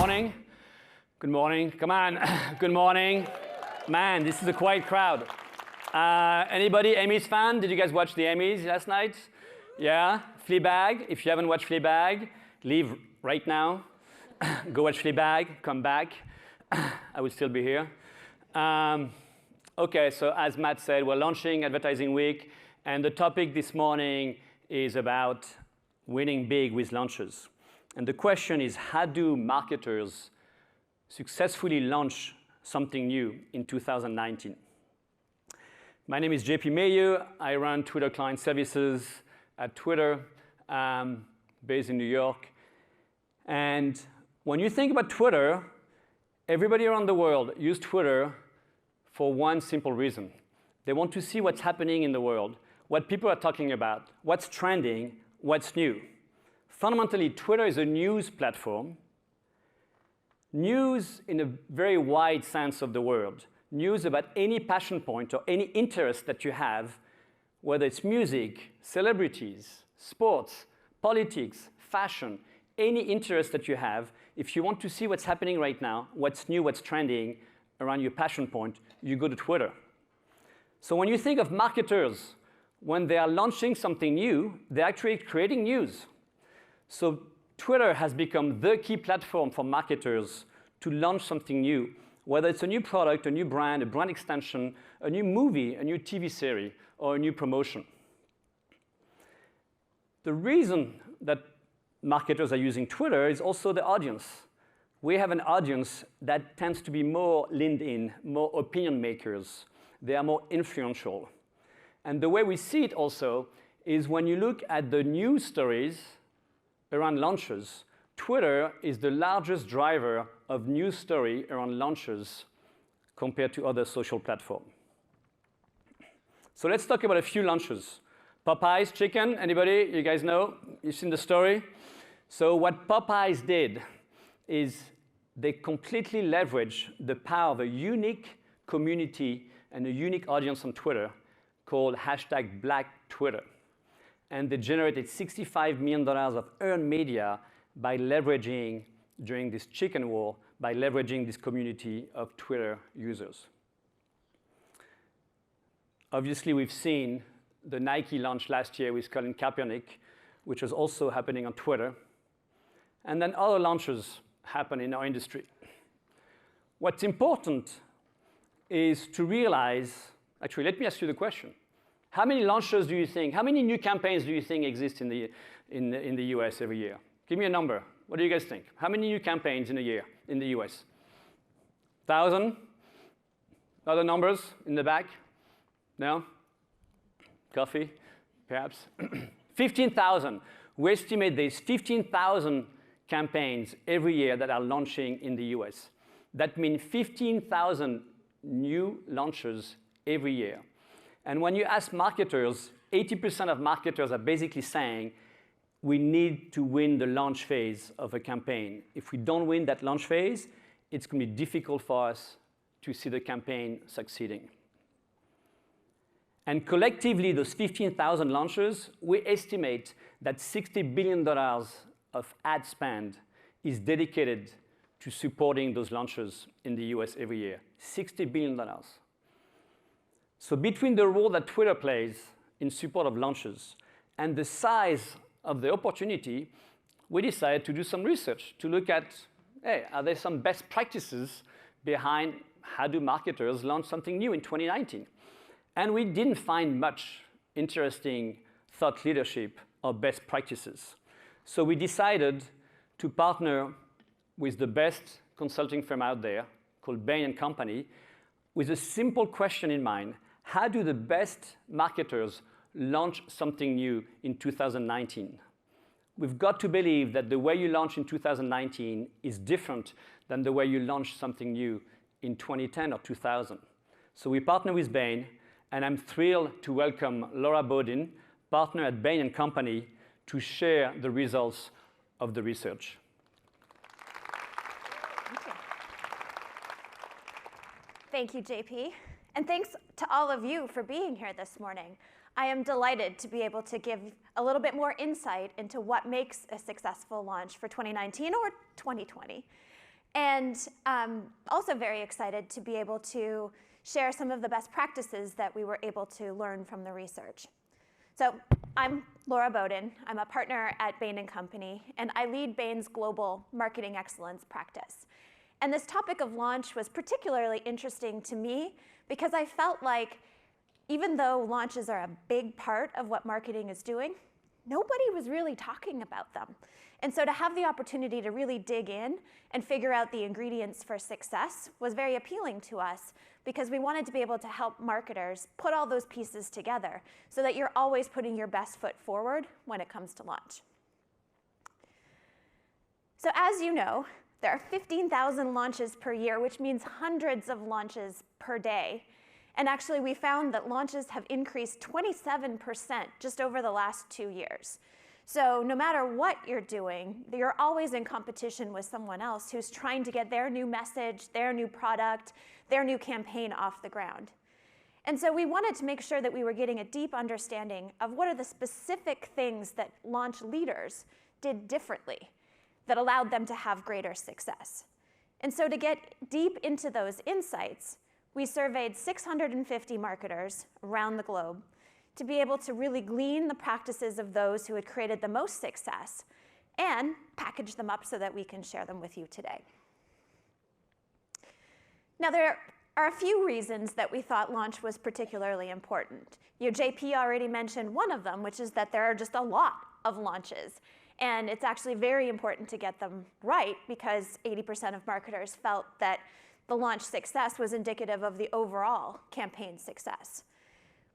morning. Good morning. Come on. Good morning. Man, this is a quiet crowd. Anybody Emmys fan? Did you guys watch the Emmys last night? Yeah? Fleabag. If you haven't watched Fleabag, leave right now. Go watch Fleabag. Come back. I will still be here. OK, so as Matt said, we're launching Advertising Week. And the topic this morning is about winning big with launches. And the question is, how do marketers successfully launch something new in 2019? My name is JP Mayu. I run Twitter Client Services at Twitter, based in New York. And when you think about Twitter, everybody around the world use Twitter for one simple reason. They want to see what's happening in the world, what people are talking about, what's trending, what's new. Fundamentally, Twitter is a news platform. News in a very wide sense of the word. News about any passion point or any interest that you have, whether it's music, celebrities, sports, politics, fashion, any interest that you have. If you want to see what's happening right now, what's new, what's trending around your passion point, you go to Twitter. So when you think of marketers, when they are launching something new, they're actually creating news. So Twitter has become the key platform for marketers to launch something new, whether it's a new product, a new brand, a brand extension, a new movie, a new TV series, or a new promotion. The reason that marketers are using Twitter is also the audience. We have an audience that tends to be more leaned in, more opinion makers. They are more influential. And the way we see it also is when you look at the news stories around launches, Twitter is the largest driver of news story around launches compared to other social platforms. So let's talk about a few launches. Popeye's chicken, anybody? You guys know? You've seen the story? So what Popeyes did is they completely leveraged the power of a unique community and a unique audience on Twitter called #BlackTwitter. And they generated $65 million of earned media by leveraging, during this chicken war, by leveraging this community of Twitter users. Obviously, we've seen the Nike launch last year with Colin Kaepernick, which was also happening on Twitter. And then other launches happen in our industry. What's important is to realize, actually, let me ask you the question. How many launches do you think, how many new campaigns do you think exist in the US every year? Give me a number. What do you guys think? How many new campaigns in a year in the US? 1,000? Other numbers in the back? No? Coffee, perhaps? 15,000. We estimate there's 15,000 campaigns every year that are launching in the US. That means 15,000 new launches every year. And when you ask marketers, 80% of marketers are basically saying, we need to win the launch phase of a campaign. If we don't win that launch phase, it's going to be difficult for us to see the campaign succeeding. And collectively, those 15,000 launches, we estimate that $60 billion of ad spend is dedicated to supporting those launches in the US every year. $60 billion. So between the role that Twitter plays in support of launches and the size of the opportunity, we decided to do some research to look at, hey, are there some best practices behind how do marketers launch something new in 2019? And we didn't find much interesting thought leadership or best practices. So we decided to partner with the best consulting firm out there called Bain & Company with a simple question in mind. How do the best marketers launch something new in 2019? We've got to believe that the way you launch in 2019 is different than the way you launch something new in 2010 or 2000. So we partner with Bain, and I'm thrilled to welcome Laura Bodin, partner at Bain & Company, to share the results of the research. Thank you, JP. And thanks to all of you for being here this morning. I am delighted to be able to give a little bit more insight into what makes a successful launch for 2019 or 2020. And also very excited to be able to share some of the best practices that we were able to learn from the research. So I'm Laura Bowden. I'm a partner at Bain & Company, and I lead Bain's global marketing excellence practice. And this topic of launch was particularly interesting to me because I felt like even though launches are a big part of what marketing is doing, nobody was really talking about them. And so to have the opportunity to really dig in and figure out the ingredients for success was very appealing to us because we wanted to be able to help marketers put all those pieces together so that you're always putting your best foot forward when it comes to launch. So as you know, there are 15,000 launches per year, which means hundreds of launches per day. And actually, we found that launches have increased 27% just over the last 2 years. So no matter what you're doing, you're always in competition with someone else who's trying to get their new message, their new product, their new campaign off the ground. And so we wanted to make sure that we were getting a deep understanding of what are the specific things that launch leaders did differently that allowed them to have greater success. And so to get deep into those insights, we surveyed 650 marketers around the globe to be able to really glean the practices of those who had created the most success and package them up so that we can share them with you today. Now, there are a few reasons that we thought launch was particularly important. JP already mentioned one of them, which is that there are just a lot of launches. And it's actually very important to get them right because 80% of marketers felt that the launch success was indicative of the overall campaign success.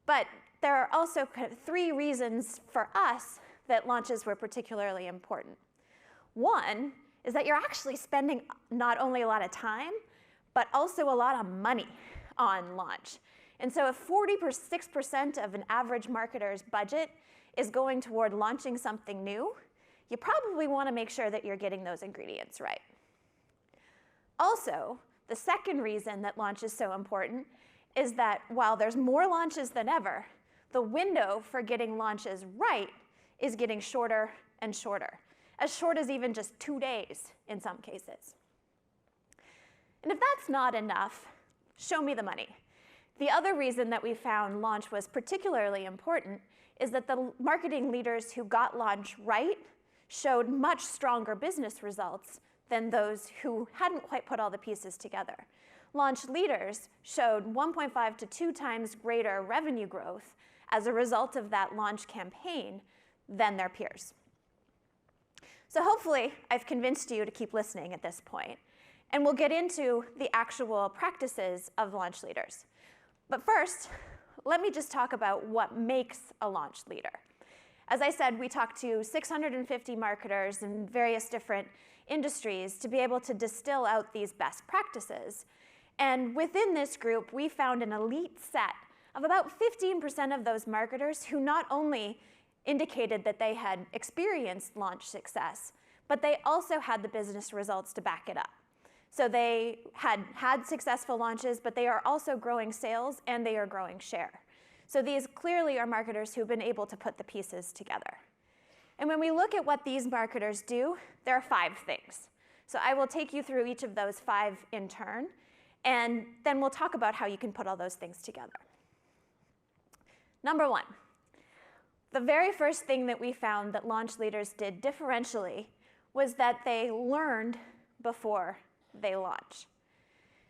But there are also kind of 3 reasons for us that launches were particularly important. One is that you're actually spending not only a lot of time, but also a lot of money on launch. And so if 46% of an average marketer's budget is going toward launching something new, you probably want to make sure that you're getting those ingredients right. Also, the second reason that launch is so important is that while there's more launches than ever, the window for getting launches right is getting shorter and shorter, as short as even just 2 days in some cases. And if that's not enough, show me the money. The other reason that we found launch was particularly important is that the marketing leaders who got launch right showed much stronger business results than those who hadn't quite put all the pieces together. Launch leaders showed 1.5 to 2 times greater revenue growth as a result of that launch campaign than their peers. So hopefully I've convinced you to keep listening at this point, and we'll get into the actual practices of launch leaders. But first, let me just talk about what makes a launch leader. As I said, we talked to 650 marketers in various different industries to be able to distill out these best practices. And within this group, we found an elite set of about 15% of those marketers who not only indicated that they had experienced launch success, but they also had the business results to back it up. So they had successful launches, but they are also growing sales and they are growing share. So these clearly are marketers who've been able to put the pieces together. And when we look at what these marketers do, there are 5 things. So I will take you through each of those 5 in turn, and then we'll talk about how you can put all those things together. Number 1, the very first thing that we found that launch leaders did differentially was that they learned before they launch.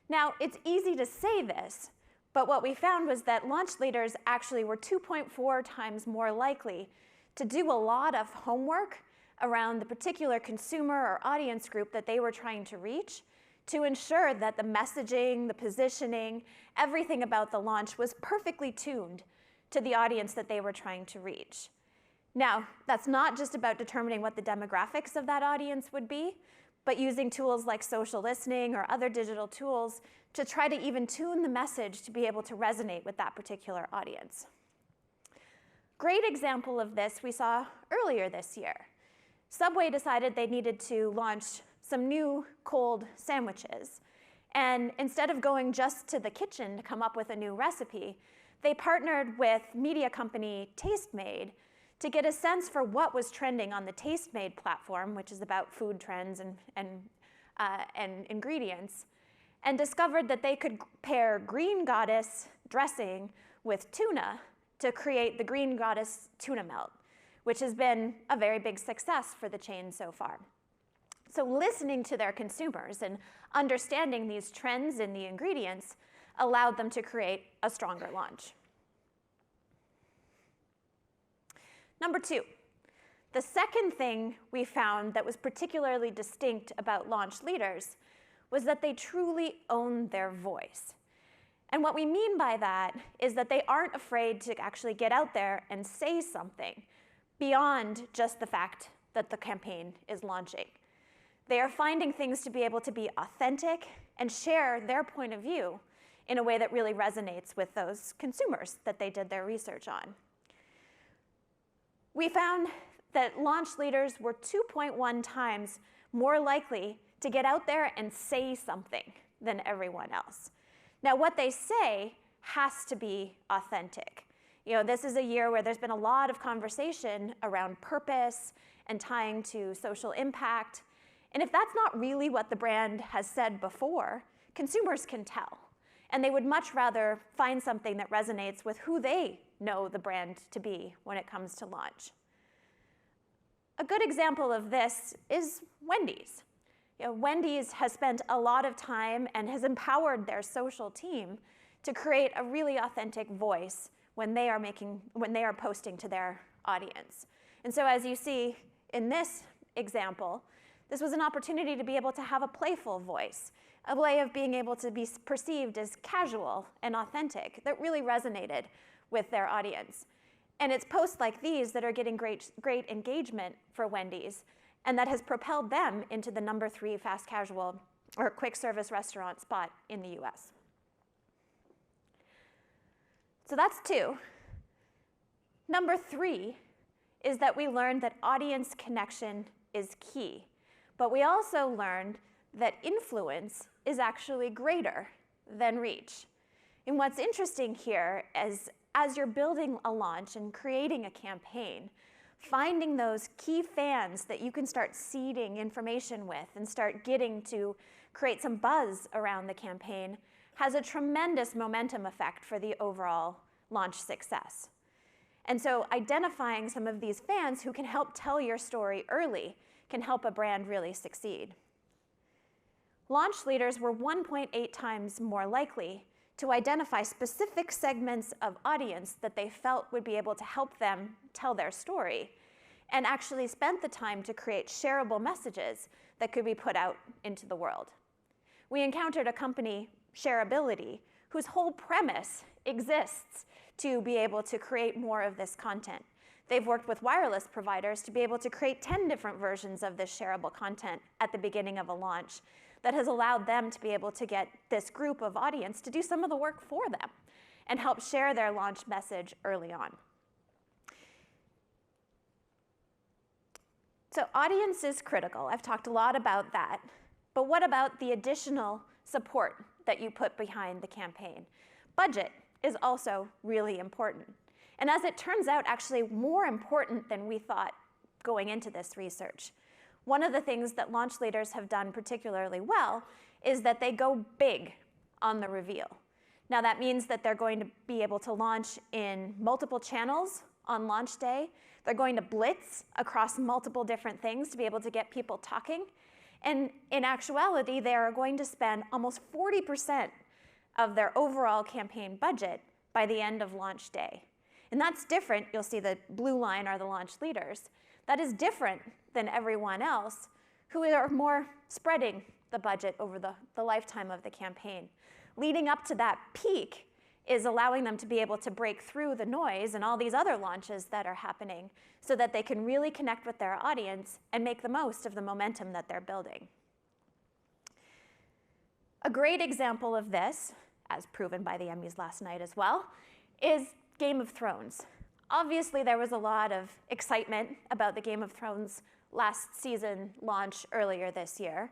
Now, it's easy to say this, but what we found was that launch leaders actually were 2.4 times more likely to do a lot of homework around the particular consumer or audience group that they were trying to reach to ensure that the messaging, the positioning, everything about the launch was perfectly tuned to the audience that they were trying to reach. Now, that's not just about determining what the demographics of that audience would be, but using tools like social listening or other digital tools to try to even tune the message to be able to resonate with that particular audience. Great example of this we saw earlier this year. Subway decided they needed to launch some new cold sandwiches. And instead of going just to the kitchen to come up with a new recipe, they partnered with media company Tastemade to get a sense for what was trending on the Tastemade platform, which is about food trends and and ingredients, and discovered that they could pair Green Goddess dressing with tuna to create the Green Goddess tuna melt, which has been a very big success for the chain so far. So listening to their consumers and understanding these trends in the ingredients allowed them to create a stronger launch. Number 2, the second thing we found that was particularly distinct about launch leaders was that they truly own their voice. And what we mean by that is that they aren't afraid to actually get out there and say something beyond just the fact that the campaign is launching. They are finding things to be able to be authentic and share their point of view in a way that really resonates with those consumers that they did their research on. We found that launch leaders were 2.1 times more likely to get out there and say something than everyone else. Now, what they say has to be authentic. You know, this is a year where there's been a lot of conversation around purpose and tying to social impact. And if that's not really what the brand has said before, consumers can tell. And they would much rather find something that resonates with who they know the brand to be when it comes to launch. A good example of this is Wendy's. You know, Wendy's has spent a lot of time and has empowered their social team to create a really authentic voice when they are posting to their audience. And so as you see in this example, this was an opportunity to be able to have a playful voice, a way of being able to be perceived as casual and authentic that really resonated with their audience. And it's posts like these that are getting great engagement for Wendy's, and that has propelled them into the number 3 fast casual or quick service restaurant spot in the US. So that's 2. Number 3 is that we learned that audience connection is key, but we also learned that influence is actually greater than reach. And what's interesting here is as you're building a launch and creating a campaign, finding those key fans that you can start seeding information with and start getting to create some buzz around the campaign has a tremendous momentum effect for the overall launch success. And so identifying some of these fans who can help tell your story early can help a brand really succeed. Launch leaders were 1.8 times more likely to identify specific segments of audience that they felt would be able to help them tell their story, and actually spent the time to create shareable messages that could be put out into the world. We encountered a company, Shareability, whose whole premise exists to be able to create more of this content. They've worked with wireless providers to be able to create 10 different versions of this shareable content at the beginning of a launch that has allowed them to be able to get this group of audience to do some of the work for them and help share their launch message early on. So audience is critical. I've talked a lot about that. But what about the additional support that you put behind the campaign? Budget is also really important. And as it turns out, actually more important than we thought going into this research. One of the things that launch leaders have done particularly well is that they go big on the reveal. Now that means that they're going to be able to launch in multiple channels on launch day. They're going to blitz across multiple different things to be able to get people talking. And in actuality, they are going to spend almost 40% of their overall campaign budget by the end of launch day. And that's different. You'll see the blue line are the launch leaders. That is different than everyone else who are more spreading the budget over the lifetime of the campaign. Leading up to that peak is allowing them to be able to break through the noise and all these other launches that are happening so that they can really connect with their audience and make the most of the momentum that they're building. A great example of this, as proven by the Emmys last night as well, is Game of Thrones. Obviously, there was a lot of excitement about the Game of Thrones last season launch earlier this year.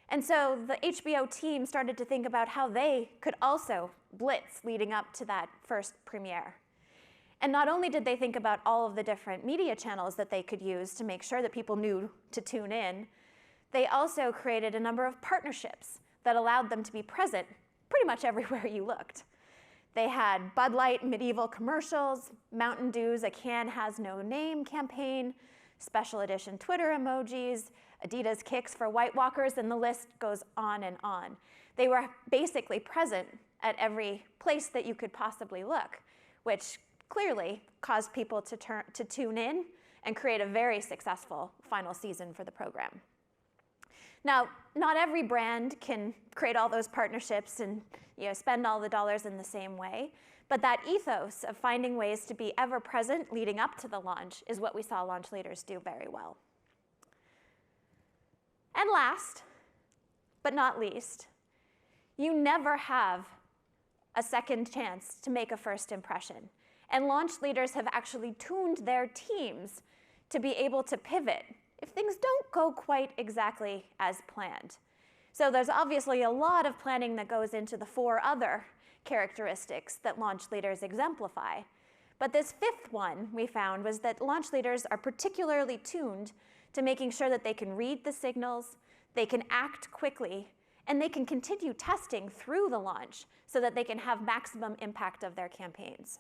And so the HBO team started to think about how they could also blitz leading up to that first premiere. And not only did they think about all of the different media channels that they could use to make sure that people knew to tune in, They also created a number of partnerships that allowed them to be present pretty much everywhere you looked. They had Bud Light medieval commercials, Mountain Dew's A Can Has No Name campaign, special edition Twitter emojis, Adidas kicks for White Walkers, and the list goes on and on. They were basically present at every place that you could possibly look, which clearly caused people to tune in and create a very successful final season for the program. Now, not every brand can create all those partnerships and spend all the dollars in the same way, but that ethos of finding ways to be ever present leading up to the launch is what we saw launch leaders do very well. And last, but not least, you never have a second chance to make a first impression. And launch leaders have actually tuned their teams to be able to pivot if things don't go quite exactly as planned. So there's obviously a lot of planning that goes into the 4 other characteristics that launch leaders exemplify. But this 5th one we found was that launch leaders are particularly tuned to making sure that they can read the signals, they can act quickly, and they can continue testing through the launch so that they can have maximum impact of their campaigns.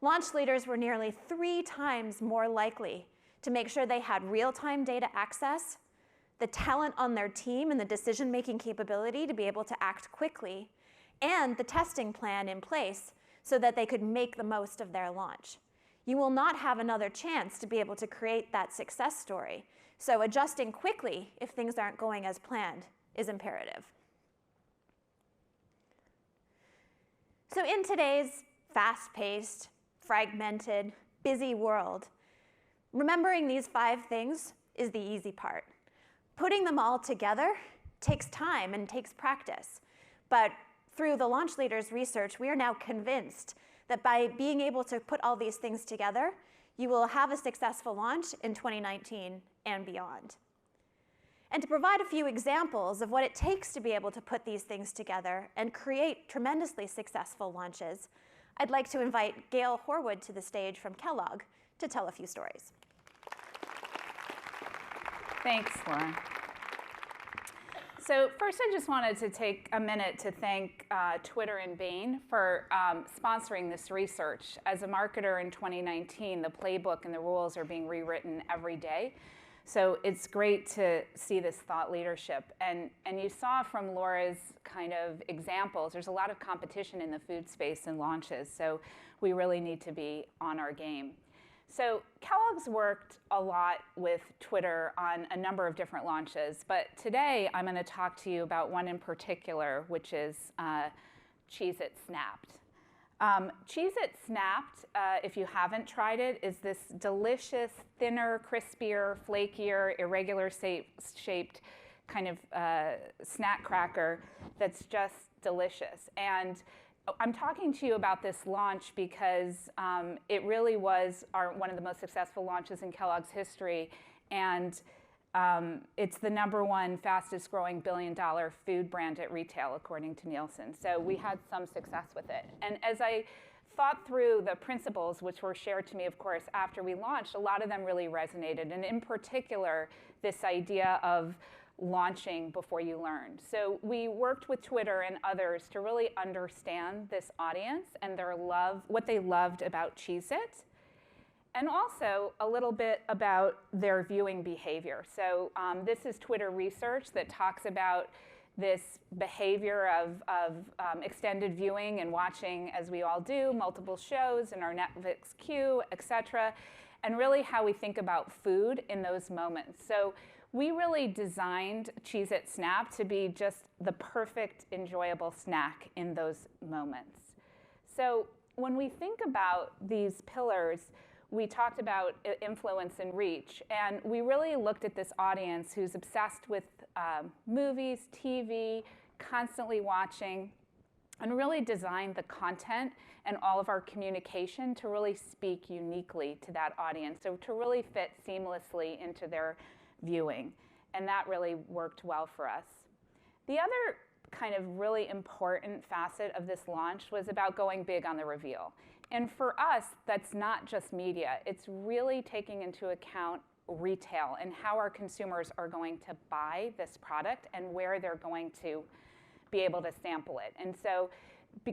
Launch leaders were nearly 3 times more likely to make sure they had real-time data access, the talent on their team and the decision-making capability to be able to act quickly, and the testing plan in place so that they could make the most of their launch. You will not have another chance to be able to create that success story, so adjusting quickly if things aren't going as planned is imperative. So in today's fast-paced, fragmented, busy world, remembering these 5 things is the easy part. Putting them all together takes time and takes practice. But through the launch leaders research, we are now convinced that by being able to put all these things together, you will have a successful launch in 2019 and beyond. And to provide a few examples of what it takes to be able to put these things together and create tremendously successful launches, I'd like to invite Gail Horwood to the stage from Kellogg to tell a few stories. Thanks, Laura. So first, I just wanted to take a minute to thank Twitter and Bain for sponsoring this research. As a marketer in 2019, the playbook and the rules are being rewritten every day. So it's great to see this thought leadership. And you saw from Laura's kind of examples, there's a lot of competition in the food space and launches. So we really need to be on our game. So Kellogg's worked a lot with Twitter on a number of different launches, but today I'm going to talk to you about one in particular, which is Cheez-It Snapped. Cheez-It Snapped, if you haven't tried it, is this delicious, thinner, crispier, flakier, irregular shaped kind of snack cracker that's just delicious. And I'm talking to you about this launch because it really was one of the most successful launches in Kellogg's history, and it's the #1 fastest growing billion-dollar food brand at retail, according to Nielsen. So we had some success with it. And as I thought through the principles, which were shared to me, of course, after we launched, a lot of them really resonated, and in particular, this idea of launching before you learn. So we worked with Twitter and others to really understand this audience and what they loved about Cheez-It, and also a little bit about their viewing behavior. So this is Twitter research that talks about this behavior of extended viewing and watching, as we all do, multiple shows in our Netflix queue, et cetera, and really how we think about food in those moments. So we really designed Cheez-It Snap to be just the perfect, enjoyable snack in those moments. So when we think about these pillars, we talked about influence and reach, and we really looked at this audience who's obsessed with movies, TV, constantly watching, and really designed the content and all of our communication to really speak uniquely to that audience, so to really fit seamlessly into their viewing, and that really worked well for us. The other kind of really important facet of this launch was about going big on the reveal. And for us, that's not just media. It's really taking into account retail and how our consumers are going to buy this product and where they're going to be able to sample it. And so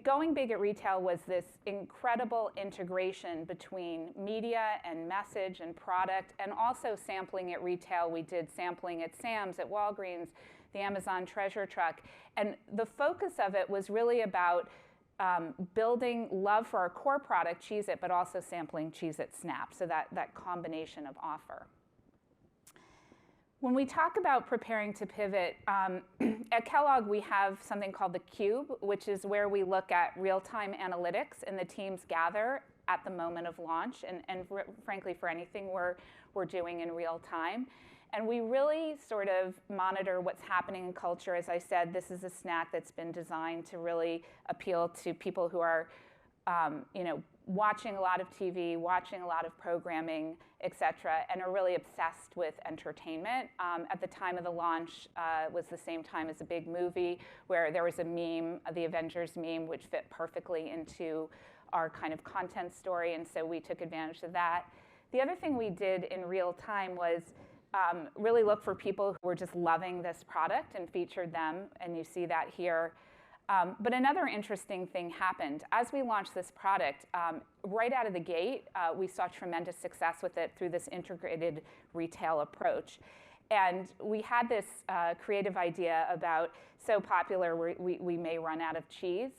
going big at retail was this incredible integration between media and message and product, and also sampling at retail. We did sampling at Sam's, at Walgreens, the Amazon Treasure Truck. And the focus of it was really about building love for our core product, Cheez-It, but also sampling Cheez-It Snap, so that combination of offer. When we talk about preparing to pivot, at Kellogg we have something called the Cube, which is where we look at real-time analytics, and the teams gather at the moment of launch, and frankly for anything we're doing in real time. And we really sort of monitor what's happening in culture. As I said, this is a snack that's been designed to really appeal to people who are watching a lot of TV, watching a lot of programming, et cetera, and are really obsessed with entertainment. At the time of the launch was the same time as a big movie where there was a meme, the Avengers meme, which fit perfectly into our kind of content story, and so we took advantage of that. The other thing we did in real time was really look for people who were just loving this product and featured them, and you see that here. But another interesting thing happened. As we launched this product, right out of the gate, we saw tremendous success with it through this integrated retail approach. And we had this creative idea about so popular we may run out of cheese.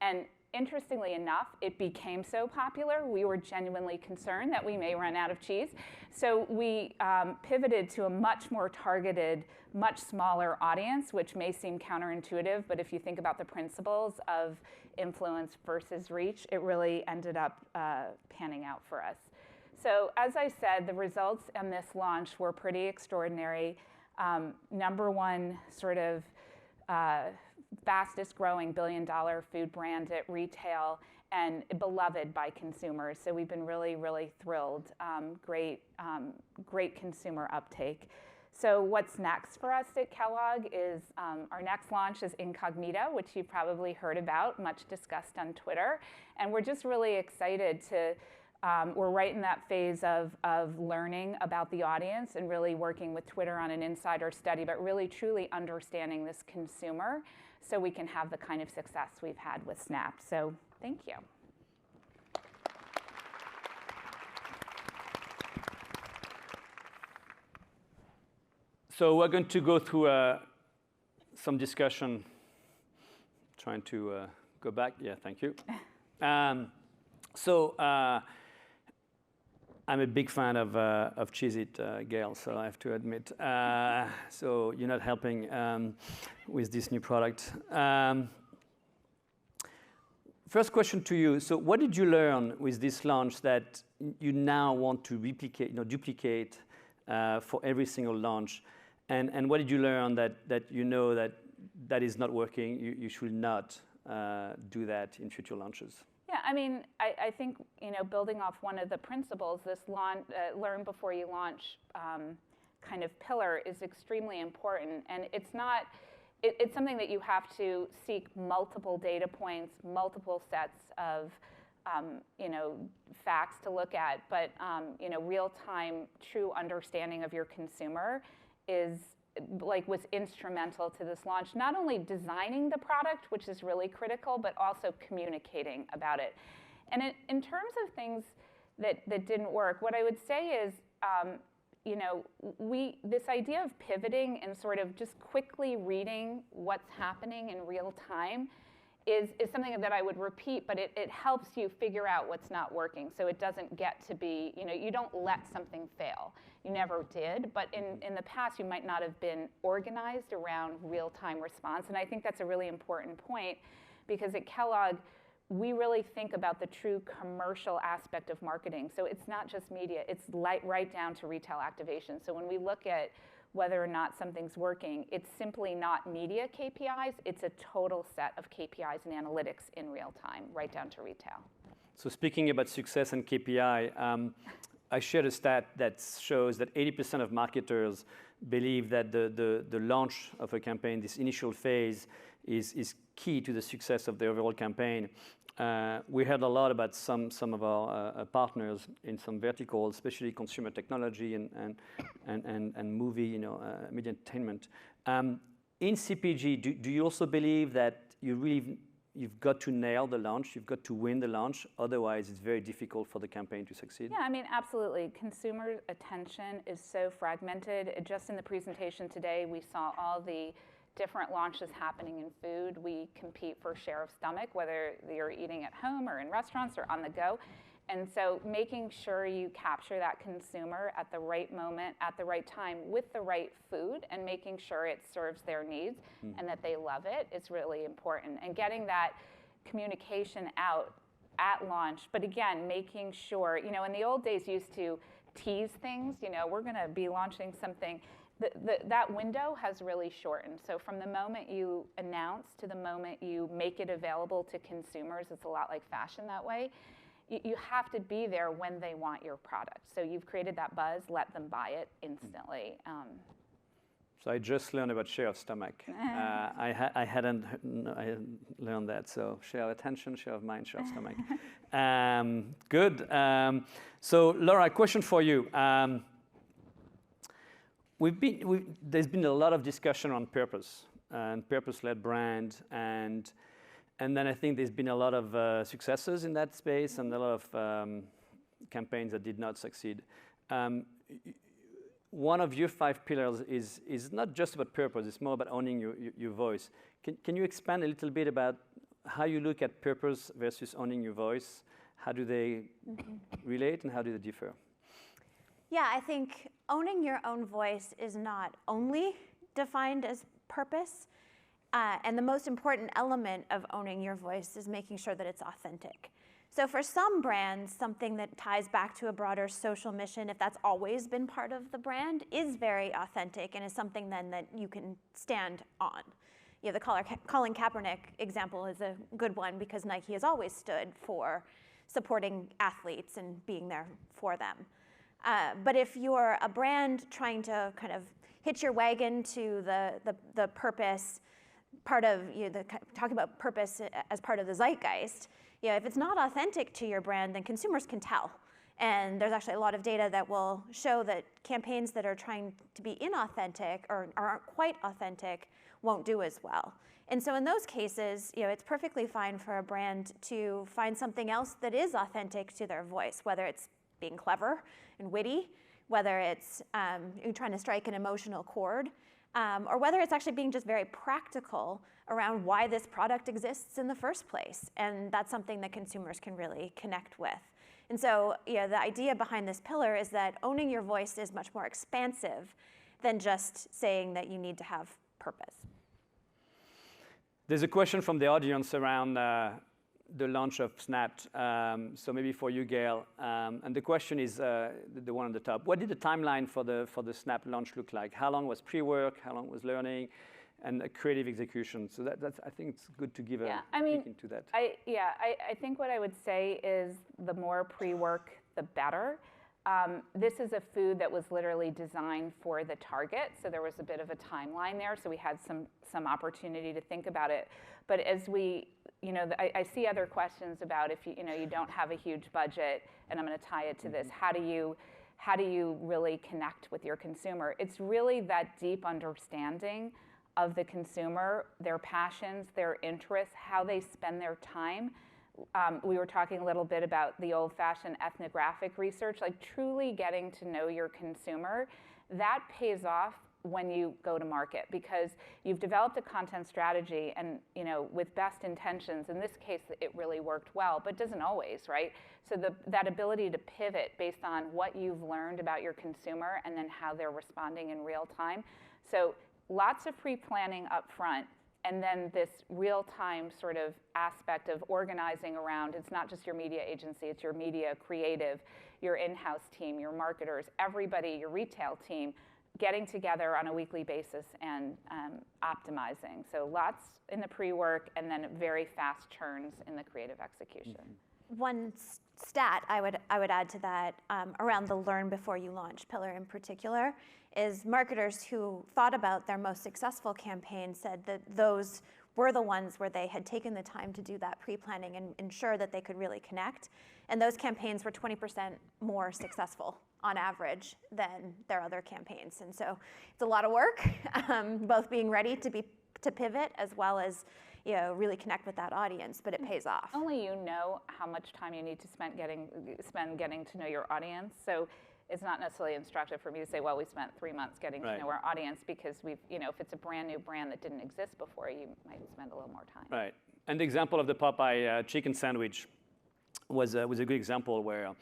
And interestingly enough, it became so popular, we were genuinely concerned that we may run out of cheese. So we pivoted to a much more targeted, much smaller audience, which may seem counterintuitive, but if you think about the principles of influence versus reach, it really ended up panning out for us. So as I said, the results in this launch were pretty extraordinary. Number one sort of fastest growing billion-dollar food brand at retail and beloved by consumers. So we've been really, really thrilled. Great consumer uptake. So what's next for us at Kellogg is our next launch is Incognita, which you've probably heard about, much discussed on Twitter. And we're just really excited to, we're right in that phase of learning about the audience and really working with Twitter on an insider study, but really truly understanding this consumer so we can have the kind of success we've had with Snap. So thank you. So we're going to go through some discussion. Trying to go back. Yeah, thank you. I'm a big fan of Cheez-It, Gail, so I have to admit. So you're not helping with this new product. First question to you. So what did you learn with this launch that you now want to replicate, duplicate for every single launch? And what did you learn that you know that is not working? You should not do that in future launches. Yeah, I mean, I think, building off one of the principles, this learn before you launch kind of pillar is extremely important. And it's not, it's something that you have to seek multiple data points, multiple sets of, facts to look at. But, real-time, true understanding of your consumer was instrumental to this launch, not only designing the product, which is really critical, but also communicating about it. And in terms of things that didn't work, what I would say is, this idea of pivoting and sort of just quickly reading what's happening in real time is something that I would repeat, but it helps you figure out what's not working. So it doesn't get to be, you don't let something fail. You never did, but in the past you might not have been organized around real-time response. And I think that's a really important point because at Kellogg, we really think about the true commercial aspect of marketing. So it's not just media, it's right down to retail activation. So when we look at whether or not something's working, it's simply not media KPIs, it's a total set of KPIs and analytics in real time, right down to retail. So speaking about success and KPI, I shared a stat that shows that 80% of marketers believe that the launch of a campaign, this initial phase, is key to the success of the overall campaign. We heard a lot about some of our partners in some verticals, especially consumer technology and movie, media entertainment. In CPG, do you also believe that you've got to nail the launch, you've got to win the launch, otherwise it's very difficult for the campaign to succeed? Yeah, I mean, absolutely. Consumer attention is so fragmented. Just in the presentation today, we saw all the different launches happening in food. We compete for share of stomach, whether you're eating at home or in restaurants or on the go. And so making sure you capture that consumer at the right moment, at the right time, with the right food, and making sure it serves their needs and that they love it is really important. And getting that communication out at launch, but again, making sure, in the old days you used to tease things, we're gonna be launching something. That window has really shortened. So from the moment you announce to the moment you make it available to consumers, it's a lot like fashion that way. You have to be there when they want your product. So you've created that buzz, let them buy it instantly. So I just learned about share of stomach. I hadn't learned that. So share of attention, share of mind, share of stomach. Good. So Laura, a question for you. There's been a lot of discussion on purpose and purpose-led brand, and then I think there's been a lot of successes in that space and a lot of campaigns that did not succeed. One of your 5 pillars is not just about purpose, it's more about owning your voice. Can you expand a little bit about how you look at purpose versus owning your voice? How do they relate and how do they differ? Yeah, I think owning your own voice is not only defined as purpose, and the most important element of owning your voice is making sure that it's authentic. So for some brands, something that ties back to a broader social mission, if that's always been part of the brand, is very authentic and is something then that you can stand on. The Colin Kaepernick example is a good one because Nike has always stood for supporting athletes and being there for them. But if you're a brand trying to kind of hitch your wagon to the purpose, part of talking about purpose as part of the zeitgeist, if it's not authentic to your brand, then consumers can tell. And there's actually a lot of data that will show that campaigns that are trying to be inauthentic or aren't quite authentic won't do as well. And so in those cases, it's perfectly fine for a brand to find something else that is authentic to their voice, whether it's being clever and witty, whether it's trying to strike an emotional chord, or whether it's actually being just very practical around why this product exists in the first place. And that's something that consumers can really connect with. And so the idea behind this pillar is that owning your voice is much more expansive than just saying that you need to have purpose. There's a question from the audience around the launch of Snap. So maybe for you, Gail. And the question is the one on the top. What did the timeline for the Snap launch look like? How long was pre-work? How long was learning? And creative execution. So that's I think it's good to give a peek into that. I think what I would say is the more pre-work, the better. This is a food that was literally designed for the target, so there was a bit of a timeline there, so we had some opportunity to think about it. But as we, I see other questions about if you don't have a huge budget, and I'm going to tie it to this. How do you really connect with your consumer? It's really that deep understanding of the consumer, their passions, their interests, how they spend their time. We were talking a little bit about the old-fashioned ethnographic research, like truly getting to know your consumer. That pays off when you go to market because you've developed a content strategy and with best intentions. In this case, it really worked well, but doesn't always, right? So that ability to pivot based on what you've learned about your consumer and then how they're responding in real time. So lots of pre-planning up front, and then this real-time sort of aspect of organizing around, it's not just your media agency, it's your media creative, your in-house team, your marketers, everybody, your retail team, getting together on a weekly basis and optimizing. So lots in the pre-work and then very fast turns in the creative execution. One stat I would add to that around the learn before you launch pillar in particular is marketers who thought about their most successful campaigns said that those were the ones where they had taken the time to do that pre-planning and ensure that they could really connect. And those campaigns were 20% more successful on average than their other campaigns. And so it's a lot of work, both being ready to pivot as well as really connect with that audience, but it pays off. Only you know how much time you need to spend getting to know your audience. So it's not necessarily instructive for me to say, well, we spent 3 months getting to know our audience, because if it's a brand new brand that didn't exist before, you might spend a little more time. Right. And the example of the Popeye chicken sandwich was a good example where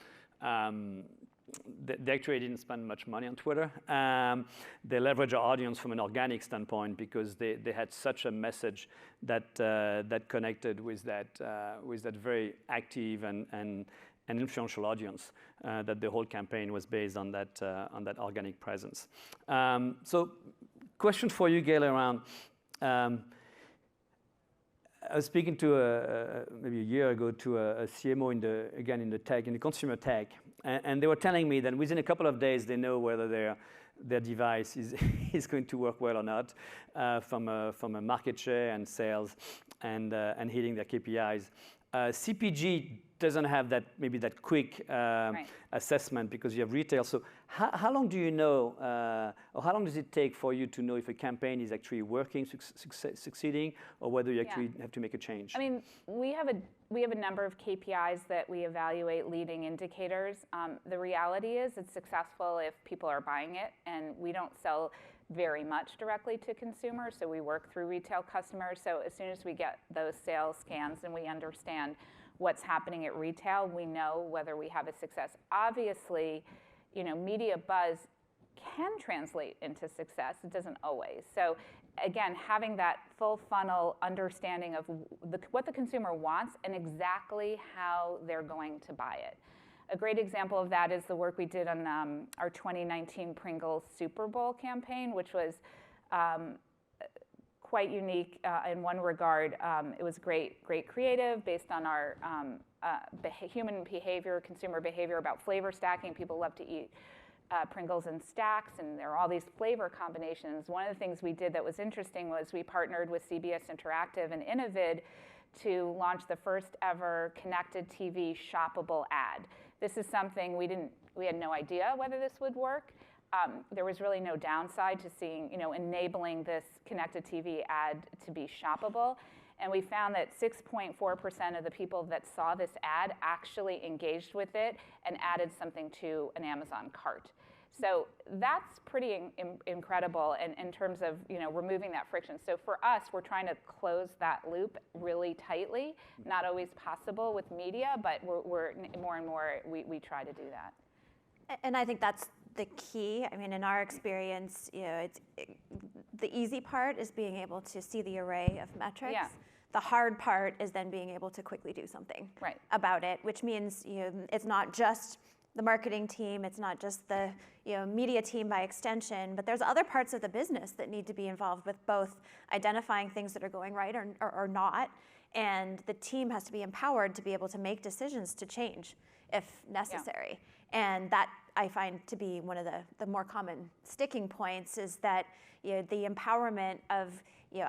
they actually didn't spend much money on Twitter. They leveraged our audience from an organic standpoint because they had such a message that connected with that very active and influential audience that the whole campaign was based on that organic presence. So, question for you, Gail, around. I was speaking to maybe a year ago to a CMO in the consumer tech, and they were telling me that within a couple of days they know whether their device is going to work well or not, from a market share and sales and hitting their KPIs. CPG doesn't have that quick assessment because you have retail. So how long do you know, or how long does it take for you to know if a campaign is actually working, succeeding, or whether you actually have to make a change? I mean, we have a number of KPIs that we evaluate, leading indicators. The reality is it's successful if people are buying it, and we don't sell very much directly to consumers, so we work through retail customers. So as soon as we get those sales scans and we understand what's happening at retail, we know whether we have a success. Obviously, media buzz can translate into success. It doesn't always. So again, having that full funnel understanding of what the consumer wants and exactly how they're going to buy it. A great example of that is the work we did on our 2019 Pringles Super Bowl campaign, which was quite unique in one regard. It was great creative based on our human behavior, consumer behavior about flavor stacking. People love to eat Pringles in stacks, and there are all these flavor combinations. One of the things we did that was interesting was we partnered with CBS Interactive and Innovid to launch the first ever connected TV shoppable ad. This is something we had no idea whether this would work. There was really no downside to seeing, enabling this connected TV ad to be shoppable. And we found that 6.4% of the people that saw this ad actually engaged with it and added something to an Amazon cart. So that's pretty incredible in terms of removing that friction. So for us, we're trying to close that loop really tightly. Not always possible with media, but we're more and more we try to do that. And I think that's the key. I mean, in our experience, the easy part is being able to see the array of metrics. Yeah. The hard part is then being able to quickly do something about it, which means it's not just the marketing team, it's not just the media team by extension, but there's other parts of the business that need to be involved with both identifying things that are going right or not, and the team has to be empowered to be able to make decisions to change if necessary. Yeah. And that I find to be one of the more common sticking points is that the empowerment of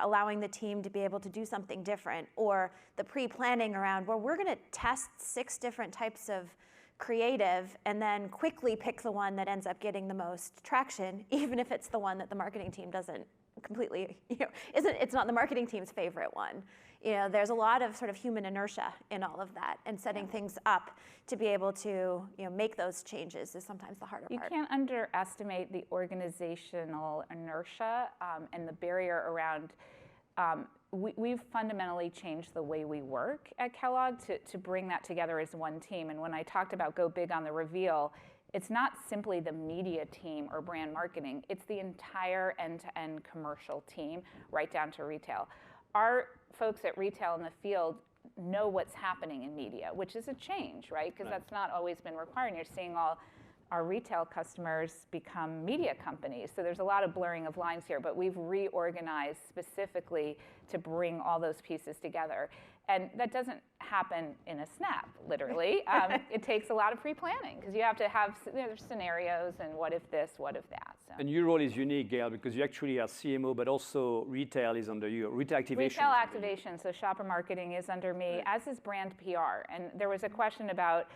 allowing the team to be able to do something different, or the pre-planning around, well, we're going to test 6 different types of creative and then quickly pick the one that ends up getting the most traction, even if it's the one that the marketing team doesn't completely, it's not the marketing team's favorite one. There's a lot of sort of human inertia in all of that, and setting things up to be able to make those changes is sometimes the harder part. You can't underestimate the organizational inertia and the barrier around. We've fundamentally changed the way we work at Kellogg to bring that together as one team. And when I talked about go big on the reveal, it's not simply the media team or brand marketing, it's the entire end-to-end commercial team, right down to retail. Our folks at retail in the field know what's happening in media, which is a change, right? Because that's not always been required. And you're seeing all our retail customers become media companies. So there's a lot of blurring of lines here, but we've reorganized specifically to bring all those pieces together. And that doesn't happen in a snap, literally. It takes a lot of pre-planning because you have to have scenarios and what if this, what if that. So. And your role is unique, Gail, because you actually are CMO, but also retail is under you. Retail activation. Retail activation, so shopper marketing is under me, as is brand PR. And there was a question about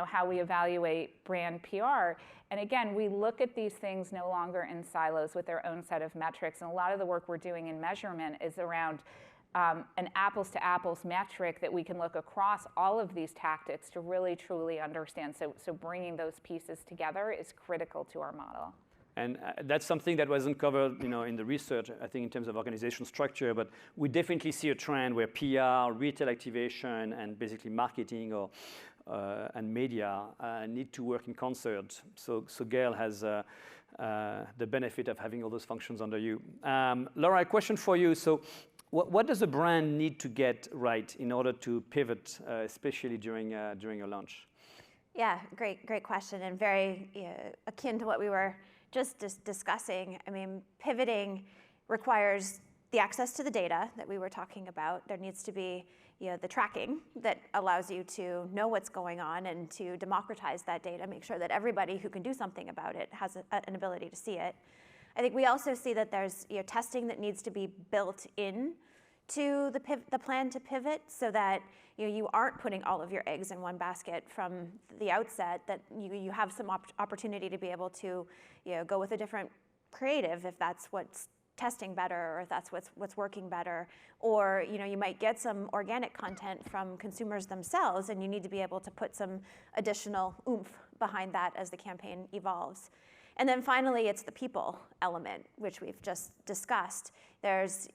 how we evaluate brand PR. And again, we look at these things no longer in silos with their own set of metrics. And a lot of the work we're doing in measurement is around an apples-to-apples metric that we can look across all of these tactics to really, truly understand. So bringing those pieces together is critical to our model. And that's something that wasn't covered in the research, I think, in terms of organizational structure. But we definitely see a trend where PR, retail activation, and basically marketing and media need to work in concert. So Gail has the benefit of having all those functions under you. Laura, a question for you. So what does a brand need to get right in order to pivot, especially during a launch? Yeah, great question, and very akin to what we were just discussing. I mean, pivoting requires the access to the data that we were talking about. There needs to be the tracking that allows you to know what's going on and to democratize that data, make sure that everybody who can do something about it has an ability to see it. I think we also see that there's testing that needs to be built in to the plan to pivot, so that you aren't putting all of your eggs in one basket from the outset, that you have some opportunity to be able to go with a different creative if that's what's testing better, or if that's what's working better, or you might get some organic content from consumers themselves, and you need to be able to put some additional oomph behind that as the campaign evolves. And then finally, it's the people element, which we've just discussed. There's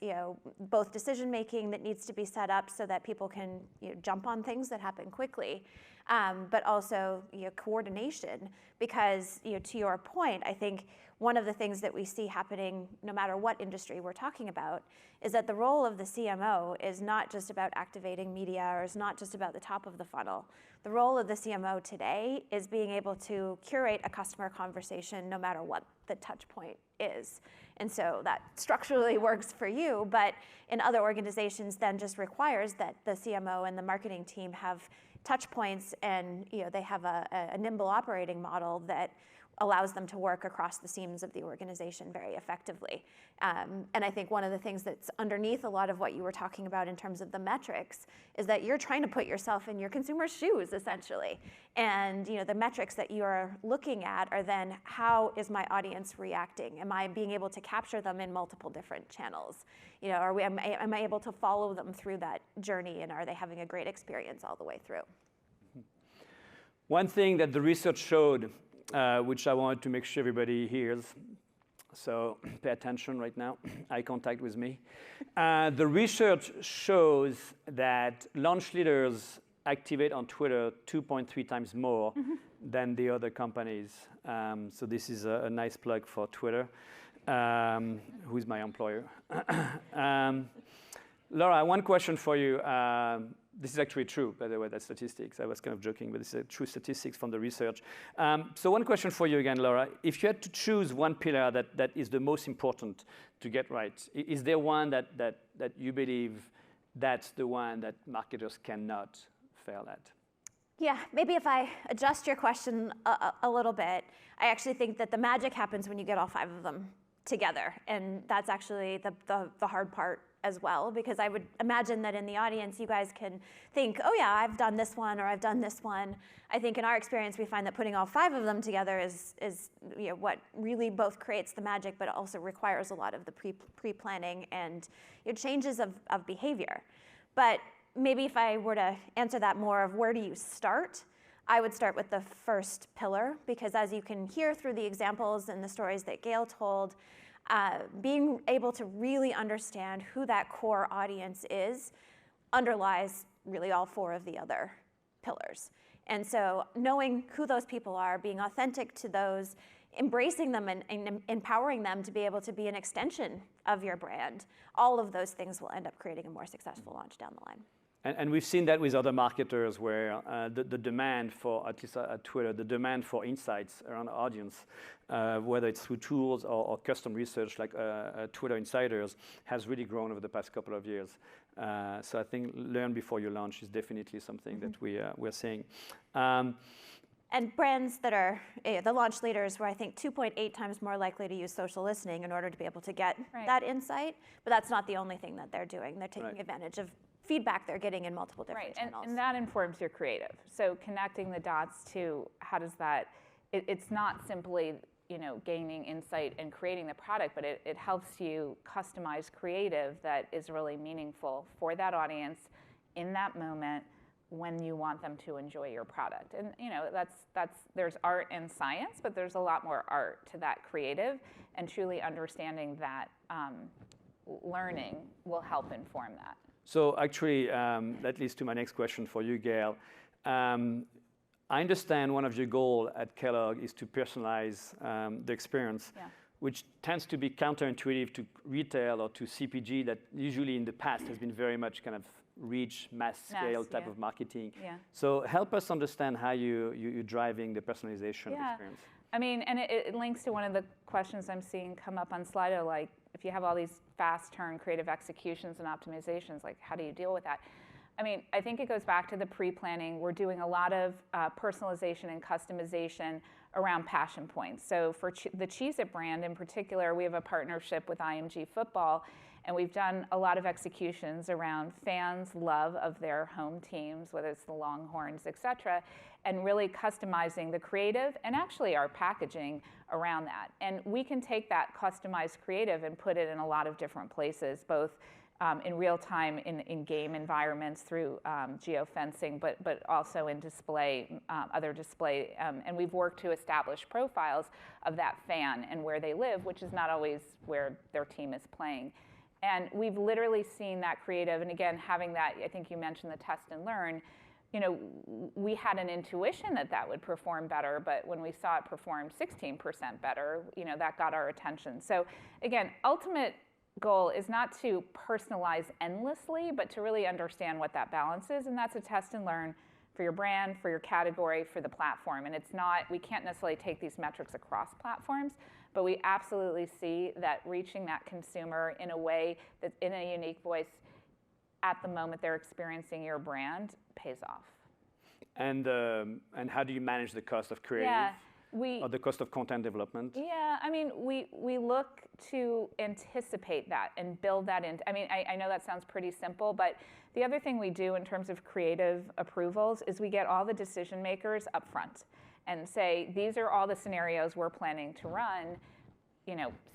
both decision making that needs to be set up so that people can jump on things that happen quickly, but also coordination, because to your point, I think one of the things that we see happening no matter what industry we're talking about is that the role of the CMO is not just about activating media, or is not just about the top of the funnel. The role of the CMO today is being able to curate a customer conversation no matter what the touch point is. And so that structurally works for you, but in other organizations then just requires that the CMO and the marketing team have touch points, and they have a nimble operating model that allows them to work across the seams of the organization very effectively. And I think one of the things that's underneath a lot of what you were talking about in terms of the metrics is that you're trying to put yourself in your consumer's shoes, essentially. And the metrics that you're looking at are then, how is my audience reacting? Am I being able to capture them in multiple different channels? Am I able to follow them through that journey, and are they having a great experience all the way through? One thing that the research showed, which I wanted to make sure everybody hears, so pay attention right now, eye contact with me. The research shows that launch leaders activate on Twitter 2.3 times more than the other companies. So this is a nice plug for Twitter, who is my employer. Laura, one question for you. This is actually true, by the way, that's statistics. I was kind of joking, but this is true statistics from the research. So one question for you again, Laura. If you had to choose one pillar that is the most important to get right, is there one that you believe that's the one that marketers cannot fail at? Yeah, maybe if I adjust your question a little bit, I actually think that the magic happens when you get all 5 of them together. And that's actually the hard part as well, because I would imagine that in the audience, you guys can think, oh yeah, I've done this one, or I've done this one. I think in our experience, we find that putting all 5 of them together is what really both creates the magic, but also requires a lot of the pre-planning and changes of behavior. But maybe if I were to answer that more of where do you start, I would start with the first pillar, because as you can hear through the examples and the stories that Gail told, being able to really understand who that core audience is underlies really all 4 of the other pillars. And so knowing who those people are, being authentic to those, embracing them and empowering them to be able to be an extension of your brand, all of those things will end up creating a more successful launch down the line. And we've seen that with other marketers where the demand for, at least at Twitter, the demand for insights around audience, whether it's through tools or custom research like Twitter Insiders, has really grown over the past couple of years. So I think learn before you launch is definitely something that we're seeing. And brands that are the launch leaders were, I think, 2.8 times more likely to use social listening in order to be able to get that insight. But that's not the only thing that they're doing. They're taking advantage of feedback they're getting in multiple different channels. And that informs your creative. So connecting the dots to how does that, it's not simply gaining insight and creating the product, but it helps you customize creative that is really meaningful for that audience in that moment when you want them to enjoy your product. And there's art and science, but there's a lot more art to that creative, and truly understanding that learning will help inform that. So actually, that leads to my next question for you, Gail. I understand one of your goals at Kellogg is to personalize the experience, which tends to be counterintuitive to retail or to CPG that usually in the past has been very much kind of reach, mass scale type of marketing. So help us understand how you're driving the personalization experience. I mean, and it links to one of the questions I'm seeing come up on Slido, like if you have all these fast turn creative executions and optimizations, like how do you deal with that? I mean, I think it goes back to the pre-planning. We're doing a lot of personalization and customization around passion points. So for the Cheez-It brand in particular, we have a partnership with IMG Football, and we've done a lot of executions around fans' love of their home teams, whether it's the Longhorns, et cetera, and really customizing the creative and actually our packaging around that. And we can take that customized creative and put it in a lot of different places, both in real time in game environments through geofencing, but also in display, other display. And we've worked to establish profiles of that fan and where they live, which is not always where their team is playing. And we've literally seen that creative, and again, having that, I think you mentioned the test and learn, we had an intuition that would perform better, but when we saw it perform 16% better, that got our attention. So again, ultimate goal is not to personalize endlessly, but to really understand what that balance is, and that's a test and learn for your brand, for your category, for the platform. And it's not, we can't necessarily take these metrics across platforms, but we absolutely see that reaching that consumer in a way that's in a unique voice at the moment they're experiencing your brand pays off. And how do you manage the cost of creative? Or the cost of content development? Yeah, I mean, we look to anticipate that and build that in. I mean, I know that sounds pretty simple, but the other thing we do in terms of creative approvals is we get all the decision makers up front and say, these are all the scenarios we're planning to run.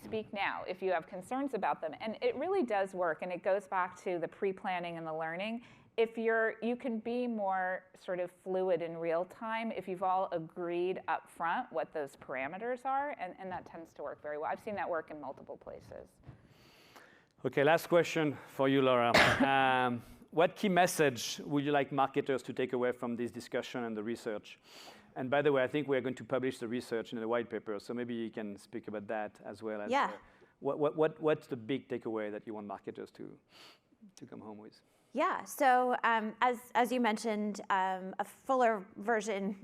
Speak now if you have concerns about them. And it really does work, and it goes back to the pre-planning and the learning. If you can be more sort of fluid in real time if you've all agreed up front what those parameters are, and that tends to work very well. I've seen that work in multiple places. Okay, last question for you, Laura. What key message would you like marketers to take away from this discussion and the research? And by the way, I think we're going to publish the research in the white paper, so maybe you can speak about that as well. As what's the big takeaway that you want marketers to come home with? Yeah, so as you mentioned, a fuller version,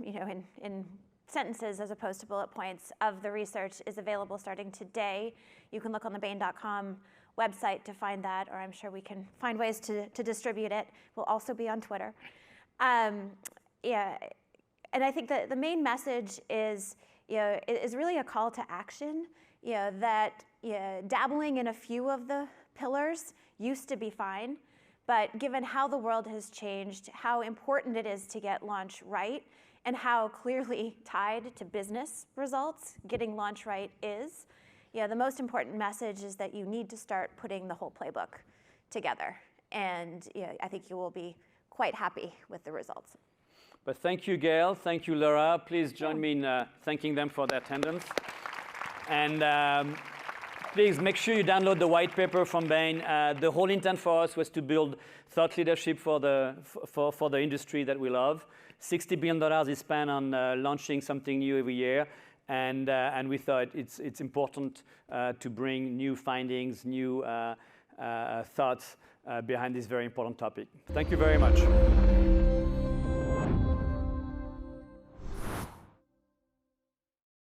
in sentences as opposed to bullet points of the research is available starting today. You can look on the Bain.com website to find that, or I'm sure we can find ways to distribute it. We'll also be on Twitter. And I think that the main message is really a call to action. That dabbling in a few of the pillars used to be fine. But given how the world has changed, how important it is to get launch right, and how clearly tied to business results getting launch right is, the most important message is that you need to start putting the whole playbook together. And I think you will be quite happy with the results. But thank you, Gail. Thank you, Laura. Please join me in thanking them for their attendance. And please make sure you download the white paper from Bain. The whole intent for us was to build thought leadership for the industry that we love. $60 billion is spent on launching something new every year. And we thought it's important to bring new findings, new thoughts behind this very important topic. Thank you very much.